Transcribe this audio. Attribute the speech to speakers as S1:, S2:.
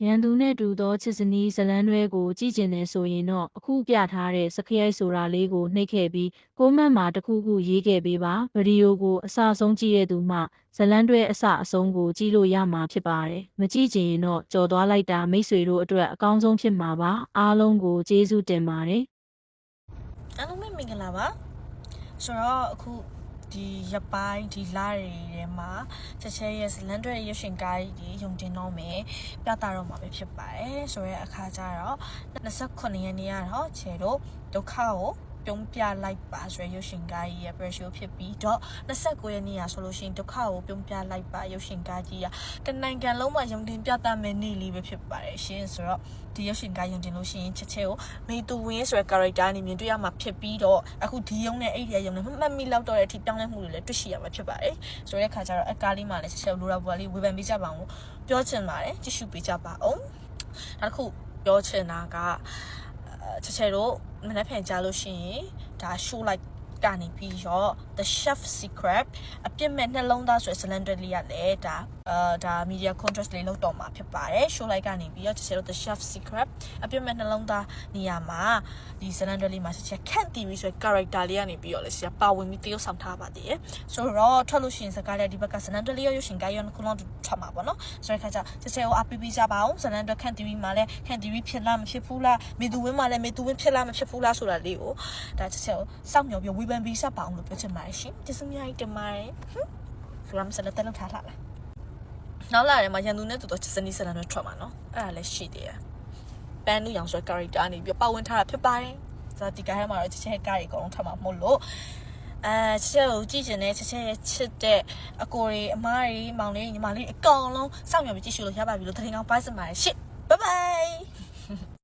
S1: ရန်သူနဲ့တူသောချစ်စနီးဇလန်းတွဲကိုကြည့်ကျင်နေဆိုရင်တော့အခုပြထားတဲ့စခရိုက်ဆိုတာလေးကိုနှိပ်ခဲ့ပြီးကိုမန့်မှာတစ်ခုခုရေးခဲ့ပေးပါဗီဒီယိုကိုအစဆုံးကြည့်ရသူမှဇလန်းတွဲအစအဆုံးကိုကြည့်လို့ရမှာဖြစ်ပါတယ်မကြည့်ချင်ရင်တော့ကြော်သွားလိုက်တာမိတ်ဆွေတို့အတွက်အကောင်းဆုံးဖြစ်မှာပါအားလုံးကိုကျေးဇူးတင်ပါတယ်
S2: အားလုံးမင်္ဂလာပါဆိုတော့အခုဒီရပိုင်းဒီလာတွေထဲမှာချက်ချဲရဲ့ဇလန်တွဲရုပ်ရှင်ကားကြီးယုံတင်တော့မယ်ပြသတော့မှာပဲဖြစ်ပါတယ်ဆိုရဲအခါကျတော့29ရက်နေ့ကတော့ခြေတို့ဒုက္ခကိုပြုံးပြလိုက်ပါဆိုရရုပ်ရှင်ကားကြီးရဲ့ pressure ဖြစ်ပြီးတော့29ရက်နေ့ရဆိုလို့ရှိရင်ဒုက္ခကိုပြုံးပြလိုက်ပါရုပ်ရှင်ကားကြီးကတနိုင်ငံလုံးမှာယုံတင်ပြသမယ်နေ့လေးပဲဖြစ်ပါတယ်ရှင်ဆိုတော့ဒီရုပ်ရှင်ကားယုံတင်လို့ရှိရင်ချက်ချဲကိုမေတူဝင်းဆိုရ character အနေနဲ့တွေ့ရမှာဖြစ်ပြီးတော့အခုဒီယုံနဲ့အဲ့ဒီယုံနဲ့မှတ်မိလောက်တော့တဲ့အထိပြောင်းလဲမှုတွေလည်းတွေ့ရှိရမှာဖြစ်ပါတယ်ဆိုတဲ့အခါကျတော့အကားလေးမှာလည်းချက်ချဲလိုရာဘူလေးဝေဖန်ပေးကြပါအောင်ပြောချင်ပါတယ်ကြည့်ရှုပေးကြပါအောင်နောက်တစ်ခုပြောချင်တာကချက်ချဲတို့မနေ့ဖန်ကြားလို့ရှိရင်ဒါ show like ကနေပြီးတော့ the chef secret အပြစ်မဲ့နှလုံးသားဆိုတဲ့ဇလန်တွဲလေးရတယ်ဒါ media contrast လေးလောက်တော့မှာဖြစ်ပါတယ် show like ကနေပြီးတော့ချက်ချဲတို့ the chef secret အပြစ်မဲ့နှလုံးသားနေရာမှာဒီဇလန်တွဲလေးမှာချက်ချဲခန့်တီးပြီးဆိုတဲ့ character လေးကနေပြီးတော့လေချက်ချဲပါဝင်ပြီးတရုပ်ဆောင်ထားပါသေးတယ်ဆိုတော့ထွက်လို့ရှိရင်စကားလေးဒီဘက်ကဇလန်တွဲလေးရုပ်ရှင်ကားရောခုလုံးထွက်မှာပေါ့နော်ဆိုတဲ့ခါကျချက်ချဲကိုအပီးကြပါအောင်ဇလန်တွဲခန့်တီးပြီးမှလည်းခန့်တီးပြီးဖြစ်လားမဖြစ်ဘူးလားမေသူဝင်းမှလည်းမေသူဝင်းဖြစ်လားမဖြစ်ဘူးလားဆိုတာလေးကိုဒါချက်ချဲကိုစောင့်မျှော်ပြီးဝေဖန်ပေးစပါအောင်လို့ပြောချင်ပါတယ်ရှင်ကျေးဇူးများတင်ပါတယ်ဆိုတော့မစလက်တက်လောက်ထားလာနောက်လာတယ်မှာရန်သူနဲ့တူတော့စနီးစလန်တော့ထွက်မှာနော်အဲ့ဒါလည်းရှိသေးတယ်ပန်းနူရောင်ဆိုတဲ့ character နေပြီးပတ်ဝင်ထားတာဖြစ်ပါတယ်ဆိုတော့ဒီကားထဲမှာတော့ချက်ချက်ကားတွေအကုန်လုံးထွက်မှာမဟုတ်လို့ချက်ချက်ကိုကြည့်ကျင်တဲ့ချက်ချက်ရဲ့ချစ်တဲ့အကိုတွေအမားတွေမောင်လေးညီမလေးအကောင်လုံးစောင့်မျှော်ပြီးကြည့်ရှုလို့ရပါပြီလို့သတင်းကောင်းပါစင်ပါတယ်ရှစ်ဘိုင်ဘိုင်